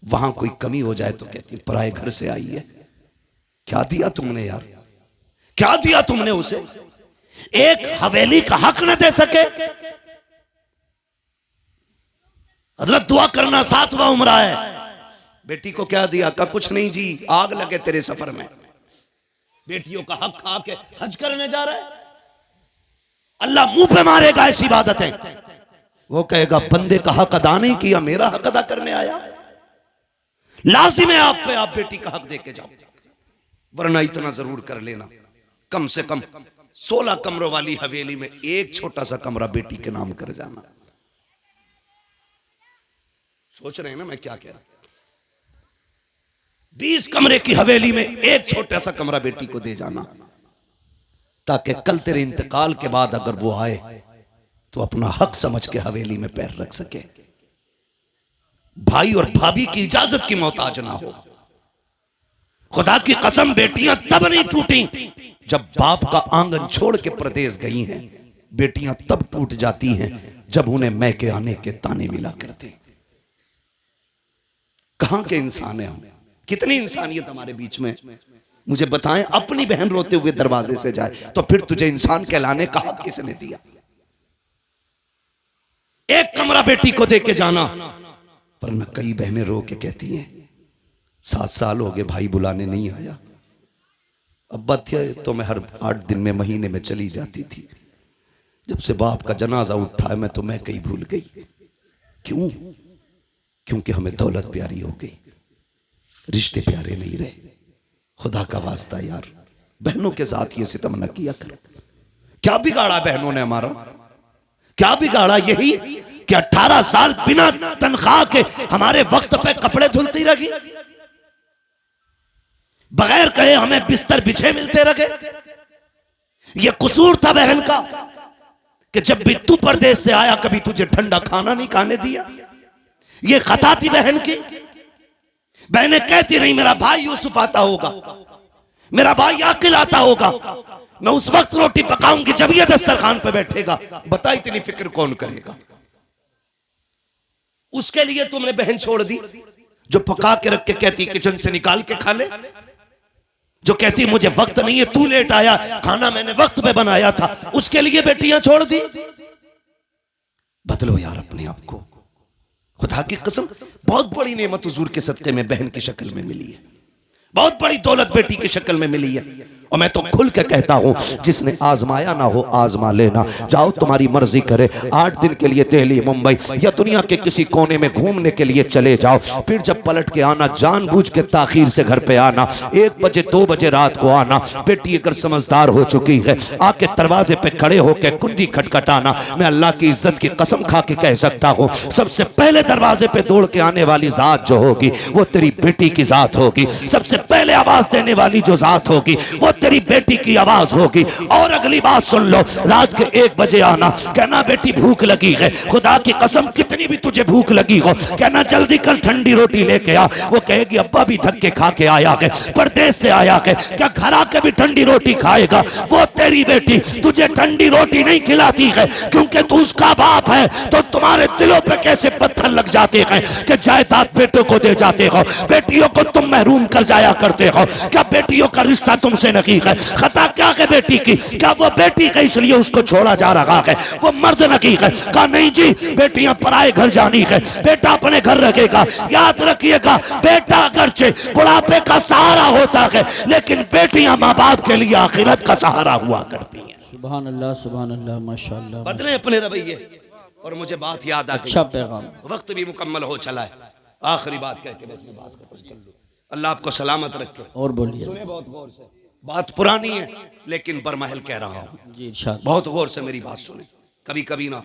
वहां कोई कमी हो जाए तो कहती पराए घर से आई है। क्या दिया तुमने यार, क्या दिया तुमने उसे? एक हवेली का हक न दे सके। हजरत दुआ करना 7वां उम्रा है। बेटी को क्या दिया? का कुछ नहीं जी, आग लगे तेरे सफर में। बेटियों का हक खा के हज करने जा रहा है। अल्लाह मुंह पे मारेगा ऐसी इबादतें। वो कहेगा बंदे का हक अदा नहीं किया, मेरा हक अदा करने आया। लाजिम है आप पे, आप बेटी का हक दे के जाओ, वरना इतना जरूर कर लेना, कम से कम 16 कमरों वाली हवेली में एक छोटा सा कमरा बेटी के नाम कर जाना। सोच रहे हैं ना मैं क्या कह रहा हूं? 20 कमरे की हवेली में एक छोटा सा कमरा बेटी को दे जाना, ताकि कल तेरे इंतकाल के बाद अगर वो आए तो अपना हक समझ के हवेली में पैर रख सके। भाई और भाभी की इजाजत की मोहताज ना हो। खुदा की कसम बेटियां तब नहीं टूटी जब बाप का आंगन छोड़ के प्रदेश गई हैं। बेटियां तब टूट जाती हैं जब उन्हें मैके आने के ताने मिला करते। कहां के इंसान है हम? कितनी इंसानियत हमारे बीच में? मुझे बताएं, अपनी बहन रोते हुए दरवाजे से जाए तो फिर तुझे इंसान कहलाने का हक किसने दिया? एक कमरा बेटी को दे के जाना। पर न कई बहनें रो के कहती हैं 7 साल हो गए भाई बुलाने नहीं आया। अब्बा थे तो मैं हर 8 दिन में, महीने में चली जाती थी। जब से बाप का जनाजा उठा है मैं तो मैं कहीं भूल गई। क्यों? क्योंकि हमें दौलत प्यारी हो गई, रिश्ते प्यारे नहीं रहे। खुदा का वास्ता यार, बहनों के साथ ये सितम न किया करो। क्या बिगाड़ा बहनों ने हमारा? क्या बिगाड़ा? यही कि 18 साल बिना तनख्वाह के हमारे वक्त पे कपड़े धुलती रही, बगैर कहे हमें बिस्तर बिछे मिलते रहे। ये कसूर था बहन का कि जब भी तू परदेश से आया कभी तुझे ठंडा खाना नहीं खाने दिया। ये खता थी बहन की। बहनें कहती रही मेरा भाई यूसुफ आता होगा, मेरा भाई आकिल आता होगा, मैं उस वक्त रोटी पकाऊंगी जब ये दस्तरखान पे बैठेगा। बता इतनी फिक्र कौन करेगा? उसके लिए तुमने बहन छोड़ दी जो पका के रख के कहती किचन से निकाल के खा ले, जो कहती मुझे वक्त नहीं है, तू लेट आया, खाना मैंने वक्त पे बनाया था। उसके लिए बेटियां छोड़ दी। बदलो यार अपने आप को। खुदा की कसम बहुत बड़ी नेमत हुजूर के सदके में बहन की शक्ल में मिली है, बहुत बड़ी दौलत बेटी की शक्ल में मिली है। और मैं तो खुल के कहता हूं जिसने आजमाया ना हो आजमा लेना। जाओ तुम्हारी मर्जी करे, 8 दिन के लिए दिल्ली, मुंबई या दुनिया के किसी कोने में घूमने के लिए चले जाओ। फिर जब पलट के आना, जानबूझ के ताखीर से घर पे आना, 1 बजे 2 बजे रात को आना। बेटी अगर समझदार हो चुकी है, आके दरवाजे पे खड़े होकर कुंडी खटखटाना। मैं अल्लाह की इज्जत की कसम खा के कह सकता हूँ सबसे पहले दरवाजे पे दौड़ के आने वाली जात जो होगी वो तेरी बेटी की जात होगी। सबसे पहले आवाज देने वाली जो जात होगी वो तेरी बेटी की आवाज होगी। और अगली बात सुन लो, रात के 1 बजे आना, कहना बेटी भूख लगी है। खुदा की कसम कितनी भी तुझे भूख लगी हो, कहना जल्दी कर ठंडी रोटी लेके आ। वो कहेगी अब्बा भी धक्के खा के आया है, परदेश से आया है, क्या घर आके भी ठंडी रोटी खाएगा? वो तेरी बेटी तुझे ठंडी रोटी नहीं खिलाती है क्योंकि तू उसका बाप है। तो तुम्हारे दिलों पे कैसे पत्थर लग जाते हैं कि जायदाद बेटों को दे जाते हो, बेटियों को तुम महरूम कर जाया करते हो। क्या बेटियों का रिश्ता तुमसे नहीं है? खता क्या है बेटी की? क्या वो बेटी है इसलिए उसको छोड़ा जा रहा है? वो मर्द नहीं है? कहा नहीं जी, बेटियां पराए घर जानी है, बेटा अपने घर रखेगा। याद रखिएगा, बेटा अगरचे बुढ़ापे का सहारा होता है लेकिन बेटियां माँ बाप के लिए आखिरत का सहारा हुआ करती हैं। सुभान अल्लाह माशाअल्लाह। बदले अपने रवैये। और मुझे बात याद आ गई, अच्छा पैगाम। वक्त भी मुकम्मल हो चला है, आखिरी बात कह के बस मैं बात खत्म कर लूं। अल्लाह आपको सलामत रखे। और बोलिए। सुने बहुत गौर से, बात पुरानी है लेकिन बरमहल कह रहा हूं जी, इरशाद। बहुत गौर से मेरी बात सुने। कभी कभी ना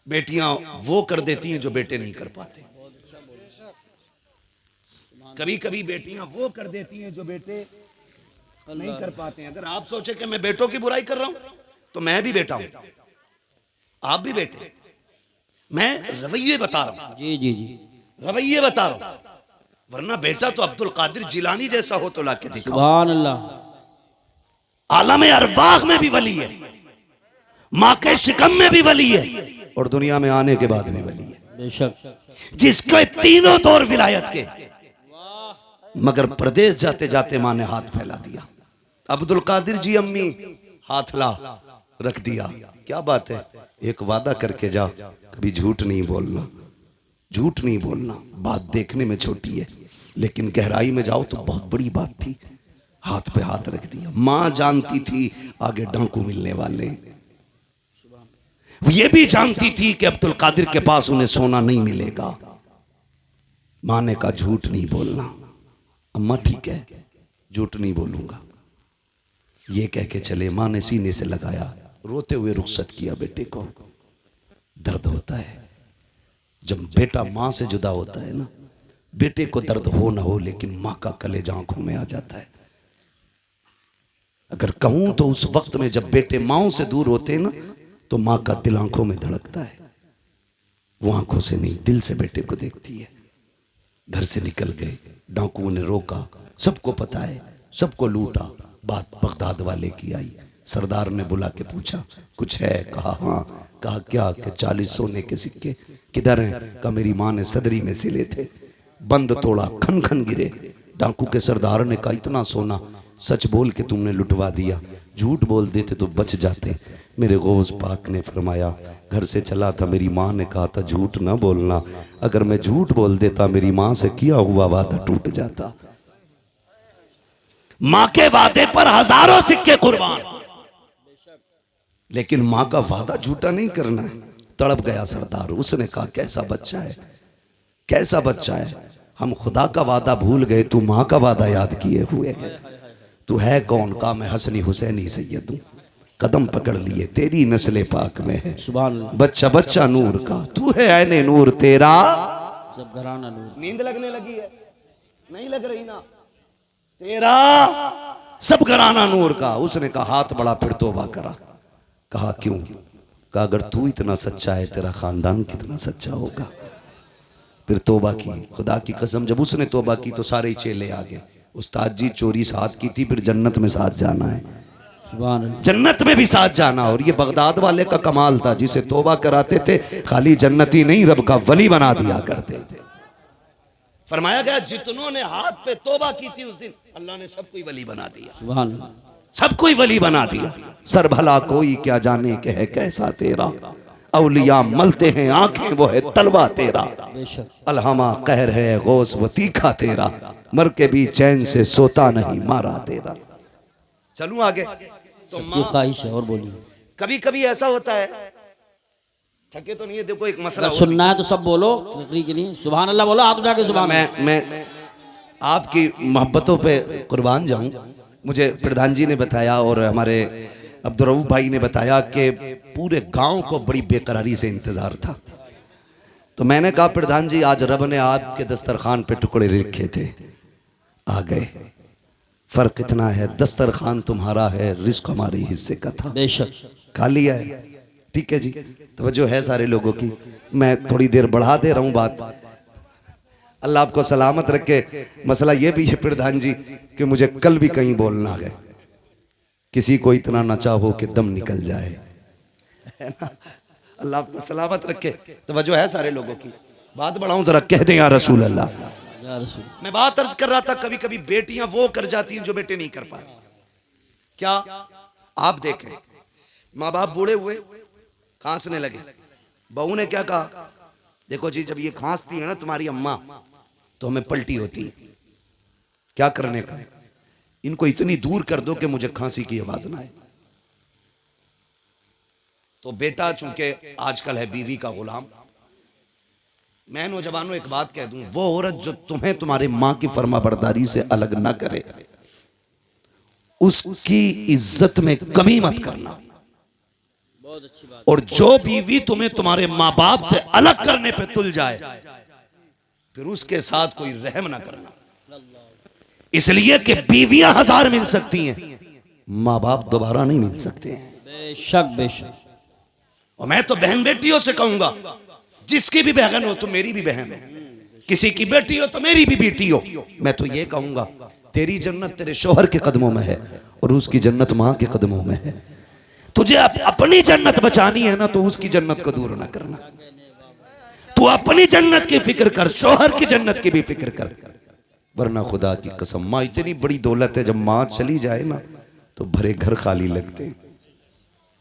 बेटियां वो कर देती हैं जो बेटे नहीं कर पाते। कभी कभी बेटियां वो कर देती हैं जो बेटे नहीं कर पाते हैं। अगर आप सोचे कि मैं बेटों की बुराई कर रहा हूं तो मैं भी बेटा हूं, आप भी बेटे। मैं रवैये बता रहा हूं, जी जी जी, रवैये बता रहा हूं। वरना बेटा तो अब्दुल कादिर जिलानी जैसा हो तो लाके दिखाओ। सुभान अल्लाह। आलम अरवाह में भी वली है, माँ के शिकम में भी वली है और दुनिया में आने के बाद भी वली है। बेशक। जिसके तीनों दौर विलायत के, मगर प्रदेश जाते जाते माँ ने हाथ फैला दिया। अब्दुल कादिर जी अम्मी हाथ ला रख दिया। क्या बात है, एक वादा करके जा, कभी झूठ नहीं बोलना, झूठ नहीं बोलना। बात देखने में छोटी है लेकिन गहराई में जाओ तो बहुत बड़ी बात थी। हाथ पे हाथ रख दिया। मां जानती थी आगे डाकू मिलने वाले, ये भी जानती थी कि अब्दुल कादिर के पास उन्हें सोना नहीं मिलेगा। मां ने कहा झूठ नहीं बोलना। अम्मा ठीक है, झूठ नहीं बोलूंगा, ये कह के चले। मां ने सीने से लगाया, रोते हुए रुखसत किया बेटे को। दर्द होता है जब बेटा मां से जुदा होता है ना, बेटे को दर्द हो ना हो लेकिन मां का कलेजा आंखों में आ जाता है। अगर कहूं तो उस वक्त में जब बेटे माओ से दूर होते हैं ना, तो मां का दिल आंखों में धड़कता है। वो आंखों से नहीं, दिल से बेटे को देखती है। घर से निकल गए, डाकुओं ने रोका, सबको पता है, सबको लूटा। बात बगदाद वाले की आई। सरदार ने बुला के पूछा कुछ है? कहा हाँ। कहा क्या? कि 40 सोने के सिक्के। किधर हैं? कहा मेरी मां ने सदरी में सिले थे। बंद तोड़ा, खन खन गिरे। डाकू के सरदार ने कहा इतना सोना सच बोल के तुमने लुटवा दिया, झूठ बोल देते तो बच जाते। मेरे गौस पाक ने फरमाया घर से चला था, मेरी माँ ने कहा था झूठ ना बोलना। अगर मैं झूठ बोल देता मेरी माँ से किया हुआ वादा टूट जाता। माँ के वादे पर हजारों सिक्के कुर्बान, लेकिन माँ का वादा झूठा नहीं करना है। तड़प गया सरदार। उसने कहा कैसा बच्चा है, कैसा बच्चा है, हम खुदा का वादा भूल गए, तू माँ का वादा याद किए हुए है। तू है कौन? का मैं हसनी हुसैनी सैयद हूँ, कदम पकड़ लिए तेरी नस्ले पाक में है। बच्चा बच्चा नूर का, तू है ऐने नूर तेरा सब घराना नूर। नींद लगने लगी है? नहीं लग रही ना? तेरा सब घराना नूर का। उसने कहा हाथ बड़ा, फिर तौबा करा। कहा क्यों? कहा अगर तू इतना सच्चा है तेरा खानदान कितना सच्चा होगा। फिर तौबा की। खुदा की कसम जब उसने तौबा की तो सारे चेले आ गए। उस्ताद जी चोरी साथ की थी, फिर जन्नत में साथ जाना है, जन्नत में भी साथ जाना। और ये बगदाद वाले का कमाल था, जिसे तौबा कराते थे खाली जन्नती नहीं रब का वली बना दिया करते थे। फरमाया गया जितनों ने हाथ पे तौबा की थी उस दिन अल्लाह ने सबको वली बना दिया, सबको वली बना दिया। सर भला कोई क्या जाने के है कैसा तेरा, औलिया मलते हैं आंखें वो है तलवा तेरा। अलहमा कहर है गौस व तीखा तेरा, मर के भी चैन से सोता नहीं मारा तेरा। चलूं आगे तो ख्वाहिश है और बोलिए। कभी कभी ऐसा होता है, थके तो नहीं है, देखो एक मसला सुनना है तो सब बोलो तकरीर के लिए। सुभान अल्लाह बोलो, हाथ उठा के सुभान। मैं आपकी मोहब्बतों पे कुर्बान जाऊं। मुझे प्रधान जी ने बताया और हमारे अब्दुल रऊफ भाई ने बताया कि पूरे गांव को बड़ी बेकरारी से इंतजार था। तो मैंने कहा प्रधान जी आज रब ने आपके दस्तरखान पे टुकड़े लिखे थे, आ गए। फर्क इतना है दस्तरखान तुम्हारा है, रिस्क हमारे हिस्से का था, बेशक खा लिया है। ठीक है जी, तवज्जो है सारे लोगों की। मैं थोड़ी देर बढ़ा दे रहा हूं बात, अल्लाह आपको सलामत रखे। मसला ये भी है प्रधान जी कि मुझे कल भी कहीं बोलना है, किसी को इतना न चाहो कि दम निकल जाए, है ना? अल्लाह आपको सलामत रखे। तवज्जो है सारे लोगों की। बात बढ़ाऊं जरा, कह दें या रसूल अल्लाह। मैं बात अर्ज कर रहा था कभी कभी बेटियां वो कर जाती हैं जो बेटे नहीं कर पाते। क्या आप देखें, माँ बाप बूढ़े हुए, खांसने लगे, बहू ने क्या कहा, देखो जी जब ये खांसती है ना तुम्हारी अम्मा तो हमें पलटी होती है, क्या करने का, इनको इतनी दूर कर दो कि मुझे खांसी की आवाज ना आए। तो बेटा चूंकि आजकल है बीवी का गुलाम। मैं नौजवानों एक बात कह दूं, वो औरत जो तुम्हें तुम्हारे मां की फर्मा बरदारी से अलग ना करे, उसकी इज्जत में कमी मत करना। बहुत अच्छी बात। और जो बीवी तुम्हें तुम्हारे माँ बाप से अलग करने पे तुल जाए, फिर उसके साथ कोई रहम ना करना। इसलिए कि बीवियां 1000 मिल सकती हैं, माँ बाप दोबारा नहीं मिल सकते हैं। बेशक बेशक। और मैं तो बहन बेटियों से कहूंगा, जिसकी भी बहन हो तो मेरी भी बहन हो, किसी की बेटी हो तो मेरी भी बेटी हो। मैं तो ये कहूंगा तेरी जन्नत तेरे शोहर के कदमों में है और उसकी जन्नत मां के कदमों में है। तुझे अपनी जन्नत बचानी है ना तो उसकी जन्नत को दूर ना करना। तू अपनी जन्नत की फिक्र कर, शोहर की जन्नत की भी फिक्र कर, वरना खुदा की कसम माँ इतनी बड़ी दौलत है, जब माँ चली जाए ना तो भरे घर खाली लगते हैं,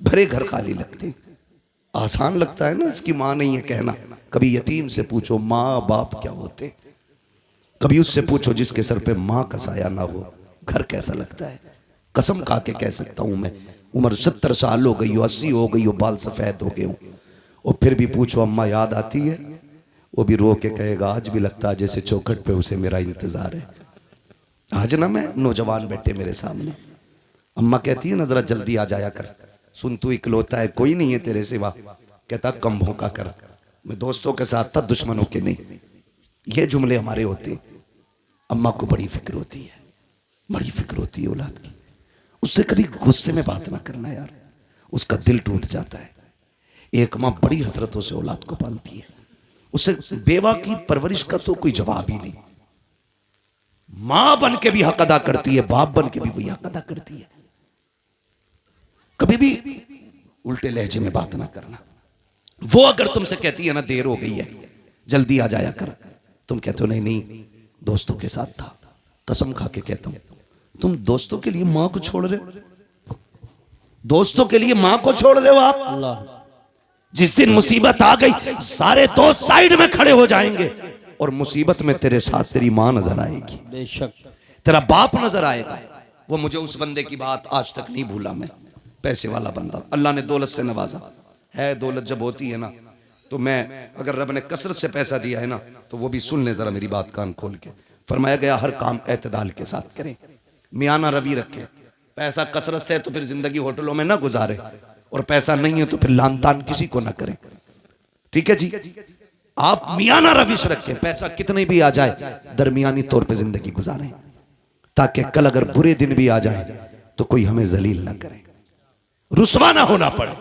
भरे घर खाली लगते हैं। आसान लगता है ना इसकी माँ नहीं है कहना, कभी यतीम से पूछो माँ बाप क्या होते, कभी उससे पूछो जिसके सर पे माँ का साया ना हो, घर कैसा लगता है। कसम खा के कह सकता हूं मैं, उम्र 70 साल हो गई हो, 80 हो गई हो, बाल सफेद हो गए हो, और फिर भी पूछो अम्मा याद आती है, वो भी रो के कहेगा आज भी लगता है जैसे चौखट पे उसे मेरा इंतजार है। आज ना मैं नौजवान बैठे मेरे सामने, अम्मा कहती है ना जरा जल्दी आ जाया कर, सुन तू इकलौता है, कोई नहीं है तेरे सिवा, कहता कम भौंका कर, मैं दोस्तों के साथ था दुश्मनों के नहीं। ये जुमले हमारे होते हैं। अम्मा को बड़ी फिक्र होती है, बड़ी फिक्र होती है औलाद की। उससे कभी गुस्से में बात ना करना यार, उसका दिल टूट जाता है। एक माँ बड़ी हसरतों से औलाद को पालती है, उससे बेवा की परवरिश का तो कोई जवाब ही नहीं। मां बन के भी हक अदा करती है, बाप बन के भी वही हक अदा करती है। कभी भी उल्टे लहजे में बात ना करना। वो अगर तुमसे कहती है ना देर हो गई है जल्दी आ जाया कर, तुम कहते हो नहीं नहीं दोस्तों के साथ था, कसम खा के कहता हूं तुम दोस्तों के लिए मां को छोड़ रहे हो, दोस्तों के लिए मां को छोड़ रहे हो आप। अल्लाह, जिस दिन मुसीबत आ गई सारे दोस्त साइड में खड़े हो जाएंगे और मुसीबत में तेरे साथ तेरी मां नजर आएगी, बेशक तेरा बाप नजर आएगा। वो मुझे उस बंदे की बात आज तक नहीं भूला मैं, पैसे वाला बंदा, अल्लाह ने दौलत से नवाजा है। दौलत जब होती है ना तो मैं, अगर रब ने कसरत से पैसा दिया है ना तो वो भी सुन ले जरा मेरी बात कान खोल के। फरमाया गया हर काम एतदाल के साथ करें, मियाना रवि रखें। पैसा कसरत से है तो फिर जिंदगी होटलों में ना गुजारे, और पैसा नहीं है तो फिर लान तान किसी को ना करें, ठीक है जी। आप मियाना रविश रखें, पैसा कितने भी आ जाए दरमियानी तौर पे जिंदगी गुजारें, ताकि कल अगर बुरे दिन भी आ जाए तो कोई हमें जलील ना करे, रुसवा ना होना पड़े।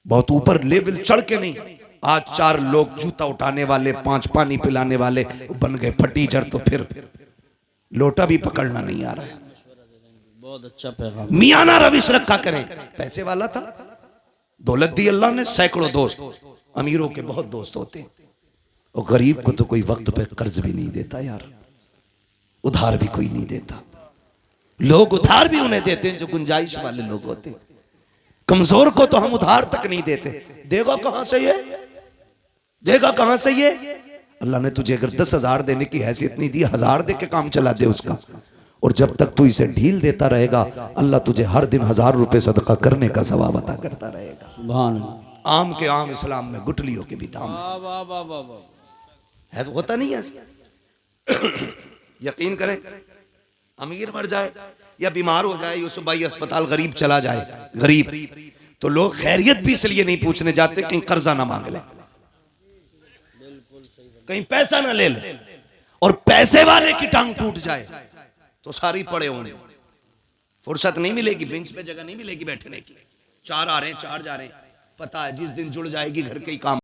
बहुत ऊपर लेवल चढ़ के नहीं। आज 4 लोग जूता उठाने वाले, 5 पानी पिलाने वाले बन गए फटीचर, तो फिर लोटा भी पकड़ना नहीं आ रहा है। बहुत अच्छा पैगाम। मियाना रविश रखा करें। पैसे वाला था, दौलत दी अल्लाह ने, सैकड़ों दोस्त, अमीरों के बहुत दोस्त होते, और गरीब को तो कोई वक्त पे कर्ज भी नहीं देता यार, उधार भी कोई नहीं देता। लोग उधार भी उन्हें देते हैं जो गुंजाइश वाले लोग होते, कमजोर को तो हम उधार तक नहीं देते। देगा कहां से ये, देगा कहां से ये। अल्लाह ने तुझे अगर 10,000 देने की हैसियत नहीं दी, 1000 दे के काम चला दे उसका, और जब तक तू इसे ढील देता रहेगा अल्लाह तुझे हर दिन 1000 रुपए सदका करने का सवाब अता करता रहेगा। सुभान अल्लाह। आम के आम इस्लाम में गुटलियों के भी दाम वाह वाह वाह वाह वाह। है, तो होता नहीं है ऐसा। यकीन करें, अमीर मर जाए या बीमार हो जाए, यूसुफ भाई अस्पताल, गरीब चला जाए, गरीब, तो लोग खैरियत भी इसलिए नहीं पूछने जाते कहीं कर्जा ना मांग ले, कहीं पैसा ना ले ले, और पैसे वाले की टांग टूट जाए तो सारी पड़े होंगे, फुर्सत नहीं मिलेगी, बेंच पे जगह नहीं मिलेगी बैठने की। 4 आ रहे हैं 4 जा रहे हैं, पता है जिस दिन जुड़ जाएगी घर के ही काम